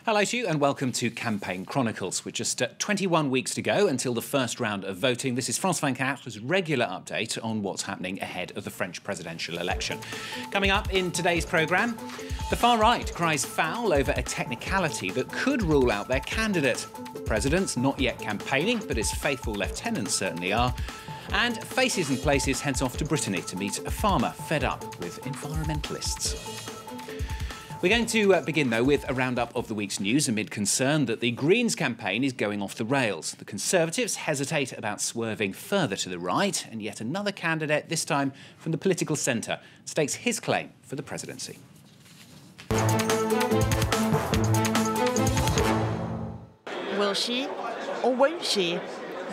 Hello to you and welcome to Campaign Chronicles. With just 21 weeks to go until the first round of voting, this is France 24's regular update on what's happening ahead of the French presidential election. Coming up in today's programme, the far right cries foul over a technicality that could rule out their candidate. The president's not yet campaigning, but his faithful lieutenants certainly are. And Faces and Places heads off to Brittany to meet a farmer fed up with environmentalists. We're going to begin, though, with a roundup of the week's news amid concern that the Greens campaign is going off the rails. The Conservatives hesitate about swerving further to the right, and yet another candidate, this time from the political centre, stakes his claim for the presidency. Will she or won't she?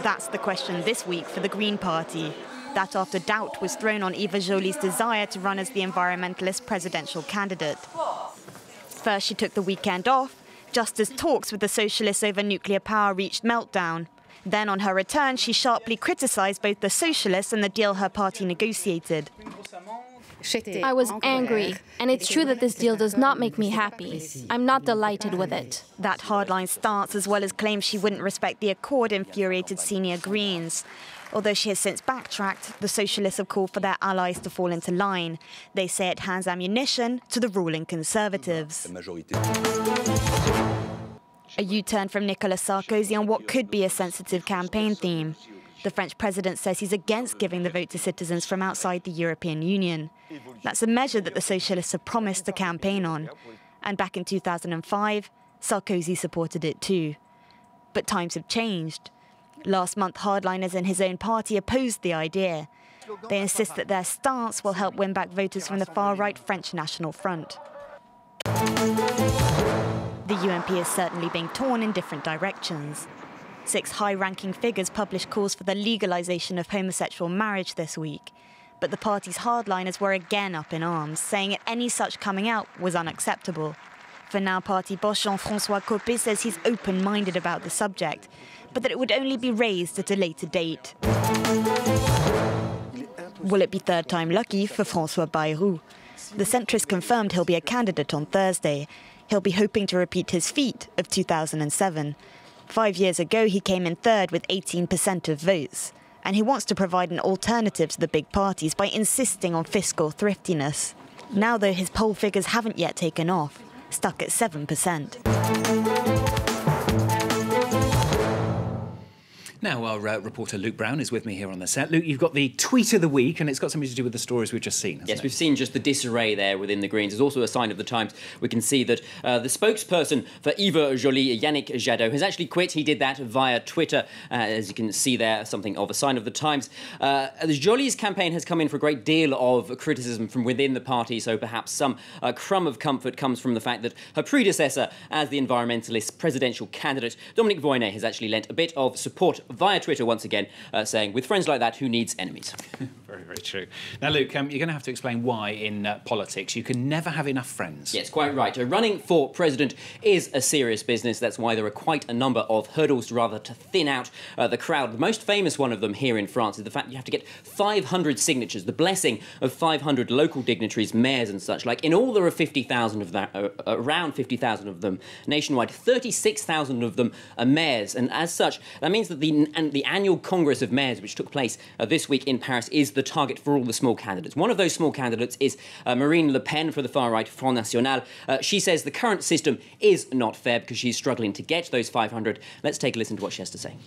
That's the question this week for the Green Party. That after doubt was thrown on Eva Joly's desire to run as the environmentalist presidential candidate. First, she took the weekend off, just as talks with the socialists over nuclear power reached meltdown. Then, on her return, she sharply criticised both the socialists and the deal her party negotiated. I was angry, and it's true that this deal does not make me happy. I'm not delighted with it. That hardline stance, as well as claims she wouldn't respect the accord, infuriated senior Greens. Although she has since backtracked, the socialists have called for their allies to fall into line. They say it hands ammunition to the ruling Conservatives. A U-turn from Nicolas Sarkozy on what could be a sensitive campaign theme. The French president says he's against giving the vote to citizens from outside the European Union. That's a measure that the socialists have promised to campaign on. And back in 2005, Sarkozy supported it too. But times have changed. Last month, hardliners in his own party opposed the idea. They insist that their stance will help win back voters from the far-right French National Front. The UMP is certainly being torn in different directions. 6 high-ranking figures published calls for the legalisation of homosexual marriage this week. But the party's hardliners were again up in arms, saying any such coming out was unacceptable. For now, party boss Jean-François Copé says he's open-minded about the subject, but that it would only be raised at a later date. Will it be third time lucky for François Bayrou? The centrist confirmed he'll be a candidate on Thursday. He'll be hoping to repeat his feat of 2007. 5 years ago, he came in third with 18% of votes. And he wants to provide an alternative to the big parties by insisting on fiscal thriftiness. Now, though, his poll figures haven't yet taken off, stuck at 7%. Now, our reporter Luke Brown is with me here on the set. Luke, you've got the tweet of the week, and it's got something to do with the stories we've just seen, hasn't it? We've seen just the disarray there within the Greens. There's also a sign of the times. We can see that the spokesperson for Eva Joly, Yannick Jadot, has actually quit. He did that via Twitter. As you can see there, something of a sign of the times. Joly's campaign has come in for a great deal of criticism from within the party, so perhaps some crumb of comfort comes from the fact that her predecessor as the environmentalist presidential candidate, Dominique Voynet, has actually lent a bit of support via Twitter once again, saying, with friends like that, who needs enemies? Very, very true. Now, Luke, you're going to have to explain why in politics you can never have enough friends. Yes, quite right. Running for president is a serious business. That's why there are quite a number of hurdles rather to thin out the crowd. The most famous one of them here in France is the fact you have to get 500 signatures, the blessing of 500 local dignitaries, mayors and such. Like, in all, there are 50,000 of that, around 50,000 of them nationwide. 36,000 of them are mayors, and as such, that means that the annual Congress of Mayors, which took place this week in Paris, is the target for all the small candidates. One of those small candidates is Marine Le Pen for the far-right Front National. She says the current system is not fair because she's struggling to get those 500. Let's take a listen to what she has to say.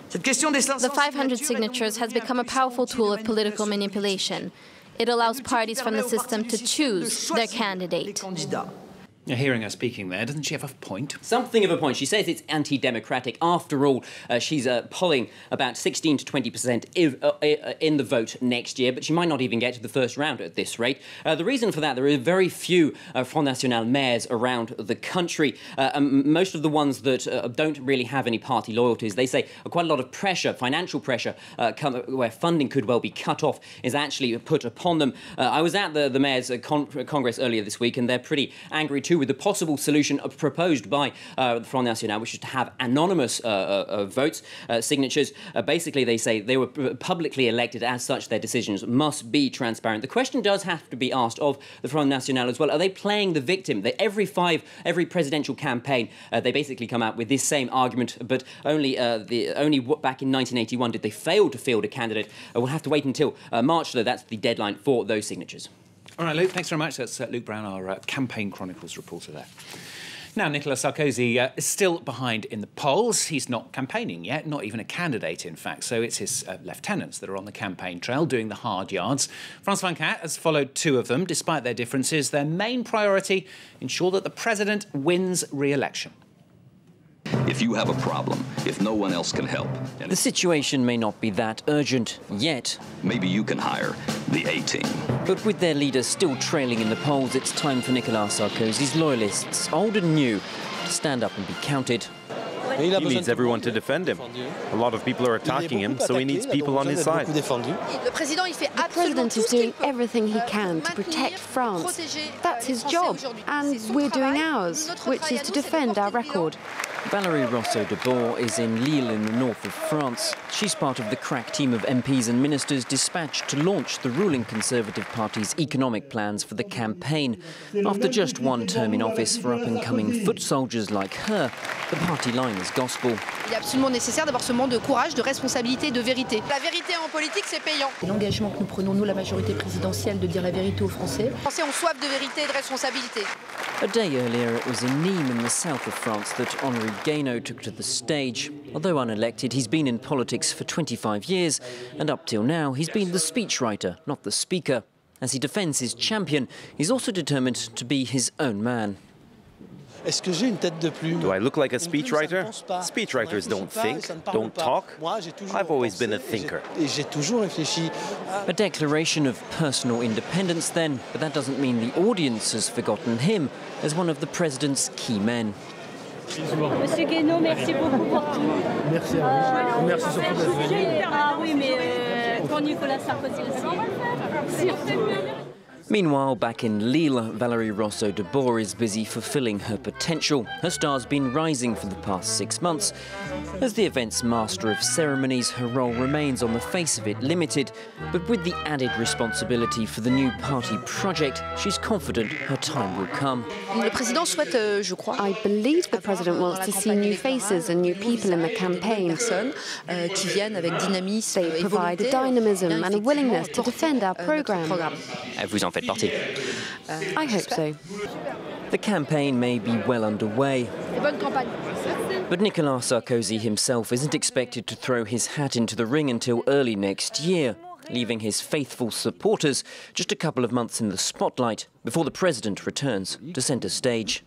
The 500 signatures has become a powerful tool of political manipulation. It allows parties from the system to choose their candidate. You're hearing her speaking there. Doesn't she have a point? Something of a point. She says it's anti-democratic. After all, she's polling about 16 to 20% in the vote next year, but she might not even get to the first round at this rate. The reason for that, there are very few Front National mayors around the country. Most of the ones that don't really have any party loyalties, they say quite a lot of pressure, financial pressure, where funding could well be cut off, is actually put upon them. I was at the Mayors' Congress earlier this week, and they're pretty angry too. too, with the possible solution proposed by the Front National, which is to have anonymous votes, signatures. Basically, they say they were publicly elected. As such, their decisions must be transparent. The question does have to be asked of the Front National as well. Are they playing the victim? Every presidential campaign, they basically come out with this same argument, but only back in 1981 did they fail to field a candidate. We'll have to wait until March, though. That's the deadline for those signatures. All right, Luke, thanks very much. That's Luke Brown, our Campaign Chronicles reporter there. Now, Nicolas Sarkozy is still behind in the polls. He's not campaigning yet, not even a candidate, in fact. So it's his lieutenants that are on the campaign trail doing the hard yards. France 24 has followed two of them. Despite their differences, their main priority, ensure that the president wins re-election. If you have a problem, if no one else can help... The situation may not be that urgent yet. Maybe you can hire the A-team. But with their leader still trailing in the polls, it's time for Nicolas Sarkozy's loyalists, old and new, to stand up and be counted. He needs everyone to defend him. A lot of people are attacking him, so he needs people on his side. The president is doing everything he can to protect France. That's his job, and we're doing ours, which is to defend our record. Valérie Rousseau-de-Boer is in Lille in the north of France. She's part of the crack team of MPs and ministers dispatched to launch the ruling Conservative Party's economic plans for the campaign. After just one term in office for up-and-coming foot soldiers like her, the party line is gospel. Il est absolument nécessaire d'avoir ce moment de courage, de responsabilité, de vérité. La vérité en politique, c'est payant. L'engagement que nous prenons, nous, la majorité présidentielle, de dire la vérité aux Français. Les Français ont soif de vérité et de responsabilité. A day earlier, it was in Nîmes in the south of France that Henri Guénaud took to the stage. Although unelected, he's been in politics for 25 years, and up till now, he's been the speechwriter, not the speaker. As he defends his champion, he's also determined to be his own man. Do I look like a speechwriter? Speechwriters don't think, don't talk. I've always been a thinker. A declaration of personal independence then, but that doesn't mean the audience has forgotten him as one of the president's key men. Monsieur Guénaud, merci beaucoup pour tout. Merci à vous. Merci surtout d'être venu. Ah oui, mais pour Nicolas Sarkozy aussi. Meanwhile, back in Lille, Valérie Rousseau-de-Boer is busy fulfilling her potential. Her star's been rising for the past 6 months. As the event's master of ceremonies, her role remains on the face of it limited. But with the added responsibility for the new party project, she's confident her time will come. Le président souhaite, je crois, I believe the president wants to see new faces and new people in the campaign. Qui viennent avec dynamisme They provide a dynamism and a willingness to defend our programme. Vous en faites partie. I hope so. The campaign may be well underway. Bonne campagne. But Nicolas Sarkozy himself isn't expected to throw his hat into the ring until early next year, leaving his faithful supporters just a couple of months in the spotlight before the president returns to centre stage.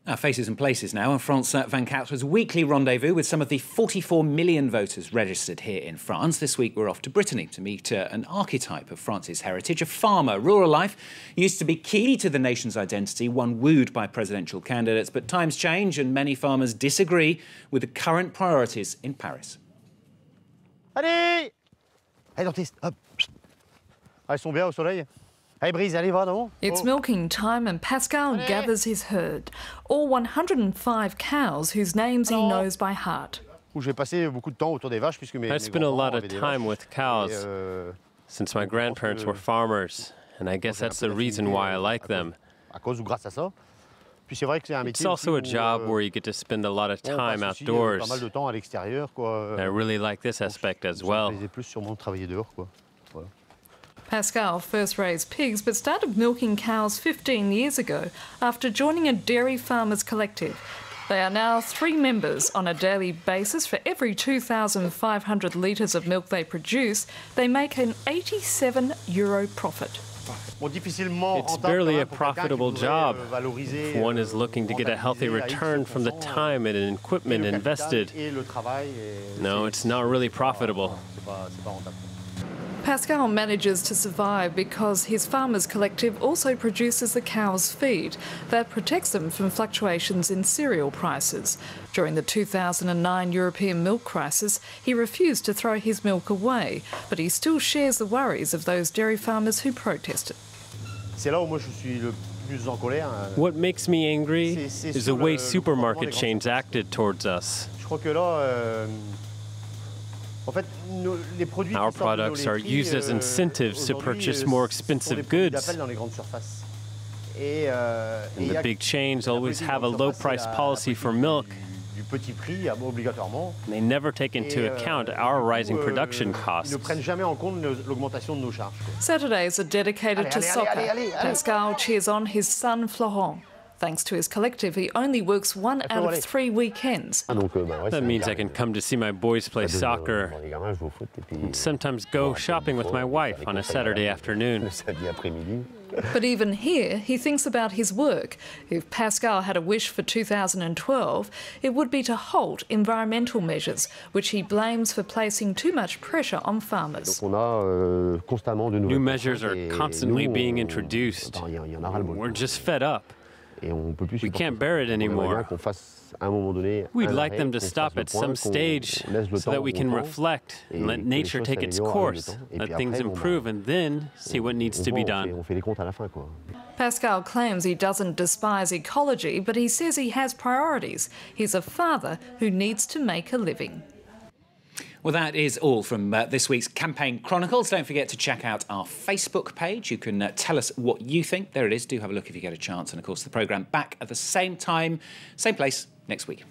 Our faces and places now, and France 24's weekly rendezvous with some of the 44 million voters registered here in France. This week we're off to Brittany to meet an archetype of France's heritage, a farmer. Rural life used to be key to the nation's identity, one wooed by presidential candidates, but times change and many farmers disagree with the current priorities in Paris. Allez! Allez, dentiste, hop. Ah, ils sont bien au soleil. Hey, Brise, allez, va, non? It's milking time and Pascal gathers his herd, all 105 cows whose names he knows by heart. I spent a lot of time with cows since my grandparents were farmers, and I guess that's the reason why I like them. It's also a job where you get to spend a lot of time outdoors. I really like this aspect as well. Pascal first raised pigs but started milking cows 15 years ago after joining a dairy farmers collective. They are now 3 members. On a daily basis. For every 2,500 litres of milk they produce, they make an €87 profit. It's barely a profitable job if one is looking to get a healthy return from the time and equipment invested. No, it's not really profitable. Pascal manages to survive because his farmers collective also produces the cows' feed that protects them from fluctuations in cereal prices. During the 2009 European milk crisis, he refused to throw his milk away, but he still shares the worries of those dairy farmers who protested. What makes me angry is the way supermarket chains acted towards us. Our products are used as incentives to purchase more expensive goods. And the big chains always have a low-price policy for milk. They never take into account our rising production costs. Saturdays are dedicated to soccer. Pascal cheers on his son Florent. Thanks to his collective, he only works 1 out of 3 weekends. That means I can come to see my boys play soccer and sometimes go shopping with my wife on a Saturday afternoon. But even here, he thinks about his work. If Pascal had a wish for 2012, it would be to halt environmental measures, which he blames for placing too much pressure on farmers. New measures are constantly being introduced. We're just fed up. We can't bear it anymore. We'd like them to stop at some stage so that we can reflect and let nature take its course, let things improve, and then see what needs to be done. Pascal claims he doesn't despise ecology, but he says he has priorities. He's a father who needs to make a living. Well, that is all from this week's Campaign Chronicles. Don't forget to check out our Facebook page. You can tell us what you think. There it is. Do have a look if you get a chance. And, of course, the programme back at the same time, same place next week.